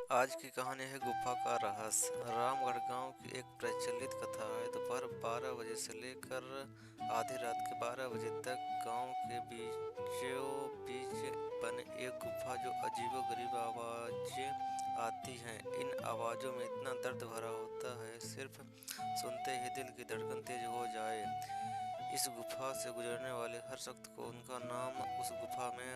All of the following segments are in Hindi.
आज की कहानी है गुफा का रहस्य। रामगढ़ गांव की एक प्रचलित कथा है। दोपहर 12 बजे से लेकर आधी रात के 12 बजे तक गांव के बीचों बीच बने एक गुफा जो अजीबोगरीब आवाजें आती हैं। इन आवाजों में इतना दर्द भरा होता है, सिर्फ सुनते ही दिल की धड़कन तेज हो जाए। इस गुफा से गुजरने वाले हर शख्स को उनका नाम उस गुफा में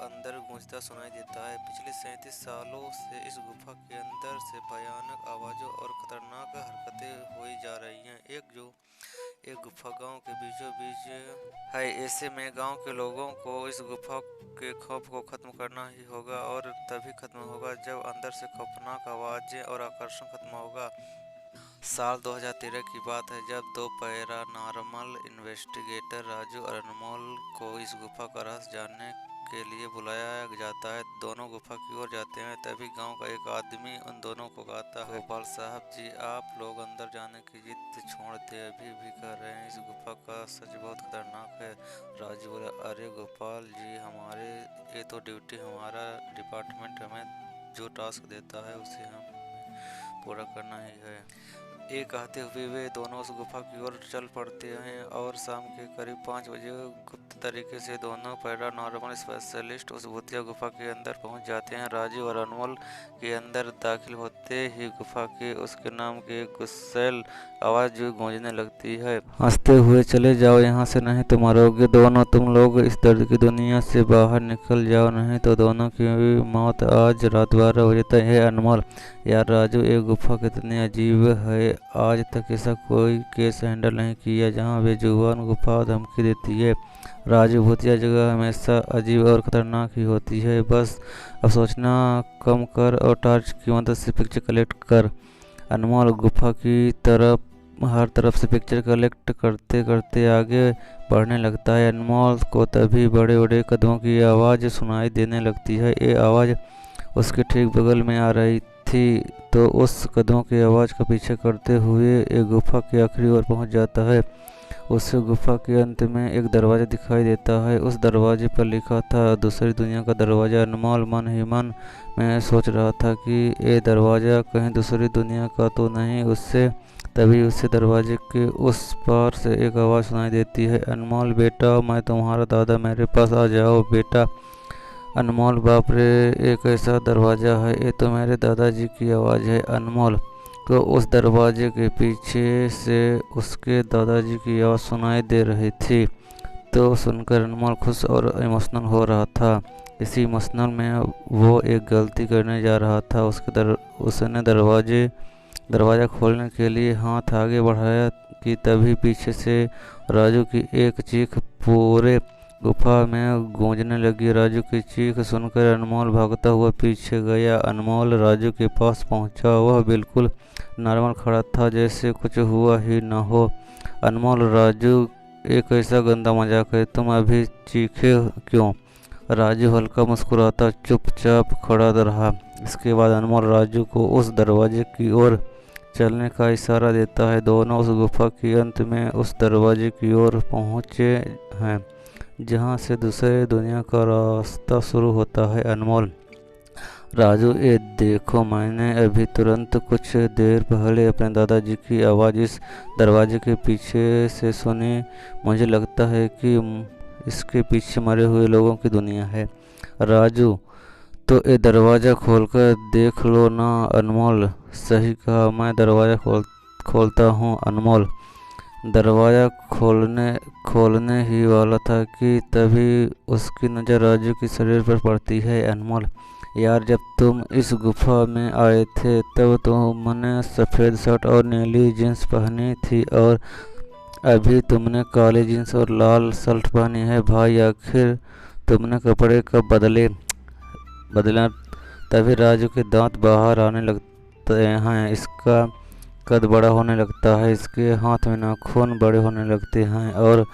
अंदर गूंजता सुनाई देता है। पिछले 37 सालों से इस गुफा के अंदर से भयानक आवाज़ों और खतरनाक हरकतें हुई जा रही हैं। एक गुफा गांव के बीचों बीच है। ऐसे में गांव के लोगों को इस गुफा के खौफ को खत्म करना ही होगा, और तभी खत्म होगा जब अंदर से खौफनाक आवाज़ें और आकर्षण खत्म होगा। साल 2013 की बात है, जब दो पैरानॉर्मल इन्वेस्टिगेटर राजू और अनमोल को इस गुफा का रहस्य जानने के लिए बुलाया जाता है। दोनों गुफा की ओर जाते हैं, तभी गांव का एक आदमी उन दोनों को कहता है, गोपाल साहब जी, आप लोग अंदर जाने की जिद छोड़ दे, अभी भी कह रहे हैं इस गुफा का सच बहुत खतरनाक है। राजू बोला, अरे गोपाल जी, हमारे ये तो ड्यूटी, हमारा डिपार्टमेंट हमें जो टास्क देता है उसे हम पूरा करना ही है। ये कहते हुए वे दोनों उस गुफा की ओर चल पड़ते हैं, और शाम के करीब 5 बजे गुप्त तरीके से दोनों पैरानॉर्मल स्पेशलिस्ट उस भूतिया गुफा के अंदर पहुंच जाते हैं। राजू और अनमोल के अंदर दाखिल होते ही गुफा के उसके नाम की एक गुस्सैल आवाज़ गूंजने लगती है, हंसते हुए, चले जाओ यहाँ से, नहीं तो मरोगे दोनों तुम लोग। इस दर्द की दुनिया से बाहर निकल जाओ, नहीं तो दोनों की मौत आज रात 12 बजे तक है। अनमोल, यार राजू, ये गुफा कितनी अजीब है, आज तक ऐसा कोई केस हैंडल नहीं किया जहाँ बेजुबान गुफा धमकी देती है। राजू, भूतिया जगह हमेशा अजीब और खतरनाक ही होती है, बस अब सोचना कम कर और टॉर्च की मदद से पिक्चर कलेक्ट कर। अनमोल गुफा की तरफ हर तरफ से पिक्चर कलेक्ट करते करते आगे बढ़ने लगता है। अनमोल को तभी बड़े बड़े कदमों की आवाज़ सुनाई देने लगती है। ये आवाज़ उसके ठीक बगल में आ रही थी, तो उस कदमों की आवाज़ का पीछे करते हुए एक गुफा की आखिरी ओर पहुंच जाता है। उस गुफा के अंत में एक दरवाज़ा दिखाई देता है। उस दरवाजे पर लिखा था, दूसरी दुनिया का दरवाज़ा। अनमोल मन ही मन में सोच रहा था कि ये दरवाज़ा कहीं दूसरी दुनिया का तो नहीं। उससे तभी उससे दरवाजे के उस पार से एक आवाज़ सुनाई देती है, अनमोल बेटा, मैं तुम्हारा दादा, मेरे पास आ जाओ बेटा। अनमोल, बाप रे, एक ऐसा दरवाज़ा है, ये तो मेरे दादाजी की आवाज़ है। अनमोल को उस दरवाजे के पीछे से उसके दादाजी की आवाज़ सुनाई दे रही थी, तो सुनकर अनमोल खुश और इमोशनल हो रहा था। इसी इमोशनल में वो एक गलती करने जा रहा था। उसने दरवाज़ा खोलने के लिए हाथ आगे बढ़ाया कि तभी पीछे से राजू की एक चीख पूरे गुफा में गूंजने लगी। राजू की चीख सुनकर अनमोल भागता हुआ पीछे गया। अनमोल राजू के पास पहुंचा, वह बिल्कुल नॉर्मल खड़ा था, जैसे कुछ हुआ ही न हो। अनमोल, राजू एक ऐसा गंदा मजाक है, तुम अभी चीखे क्यों? राजू हल्का मुस्कुराता चुपचाप खड़ा रहा। इसके बाद अनमोल राजू को उस दरवाजे की ओर चलने का इशारा देता है। दोनों उस गुफा के अंत में उस दरवाजे की ओर पहुंचे हैं जहां से दूसरे दुनिया का रास्ता शुरू होता है। अनमोल, राजू, ये देखो, मैंने अभी तुरंत कुछ देर पहले अपने दादाजी की आवाज़ इस दरवाजे के पीछे से सुनी। मुझे लगता है कि इसके पीछे मरे हुए लोगों की दुनिया है। राजू, तो ये दरवाज़ा खोलकर देख लो ना। अनमोल, सही कहा, मैं दरवाज़ा खोलता हूँ। अनमोल दरवाज़ा खोलने ही वाला था कि तभी उसकी नज़र राजू के शरीर पर पड़ती है। अनमोल, यार, जब तुम इस गुफा में आए थे तब तुमने सफ़ेद शर्ट और नीली जीन्स पहनी थी, और अभी तुमने काली जीन्स और लाल शर्ट पहनी है। भाई, आखिर तुमने कपड़े कब बदला? तभी राजू के दांत बाहर आने लगते हैं, इसका कद बड़ा होने लगता है, इसके हाथ में नाखून बड़े होने लगते हैं, और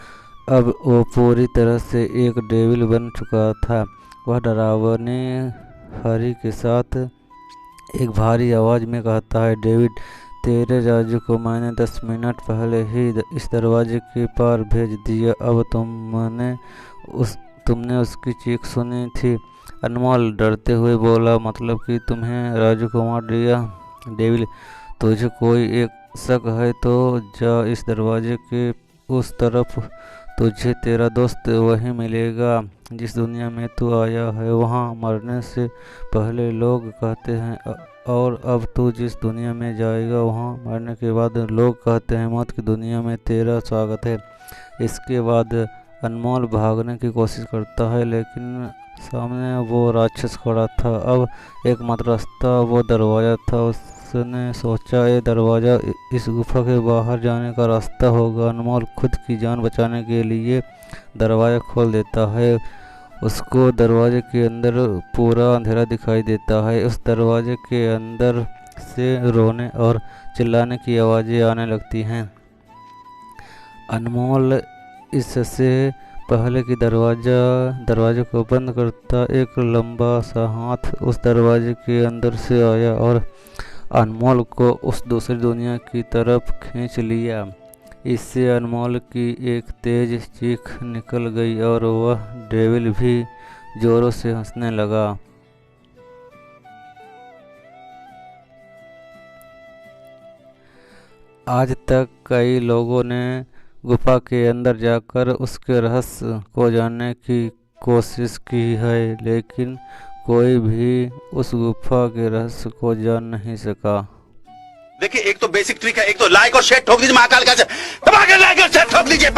अब वो पूरी तरह से एक डेविल बन चुका था। वह डरावनी हरी के साथ एक भारी आवाज़ में कहता है, डेविड, तेरे राजू को मैंने 10 मिनट पहले ही इस दरवाजे के पार भेज दिया। अब तुमने उसकी चीख सुनी थी, अनमोल डरते हुए बोला, मतलब कि तुम्हें राजकुमार डेविल, तुझे कोई एक शक है तो जा इस दरवाजे के उस तरफ, तुझे तेरा दोस्त वहीं मिलेगा जिस दुनिया में तू आया है। वहाँ मरने से पहले लोग कहते हैं और अब तू जिस दुनिया में जाएगा वहाँ मरने के बाद लोग कहते हैं मौत की दुनिया में तेरा स्वागत है। इसके बाद अनमोल भागने की कोशिश करता है, लेकिन सामने वो राक्षस खड़ा था। अब एकमात्र रास्ता वो दरवाज़ा था। उसने सोचा ये दरवाज़ा इस गुफा के बाहर जाने का रास्ता होगा। अनमोल खुद की जान बचाने के लिए दरवाज़ा खोल देता है। उसको दरवाजे के अंदर पूरा अंधेरा दिखाई देता है। उस दरवाजे के अंदर से रोने और चिल्लाने की आवाज़ें आने लगती हैं। अनमोल इससे पहले कि दरवाजे को बंद करता, एक लंबा सा हाथ उस दरवाजे के अंदर से आया और अनमोल को उस दूसरी दुनिया की तरफ खींच लिया। इससे अनमोल की एक तेज चीख निकल गई और वह डेविल भी जोरों से हंसने लगा। आज तक कई लोगों ने गुफा के अंदर जाकर उसके रहस्य को जानने की कोशिश की है, लेकिन कोई भी उस गुफा के रहस्य को जान नहीं सका। देखिए, एक तो बेसिक ट्रिक है, एक तो लाइक और शेयर ठोक दीजिए, महाकाल का दबा के लाइक और शेयर ठोक दीजिए।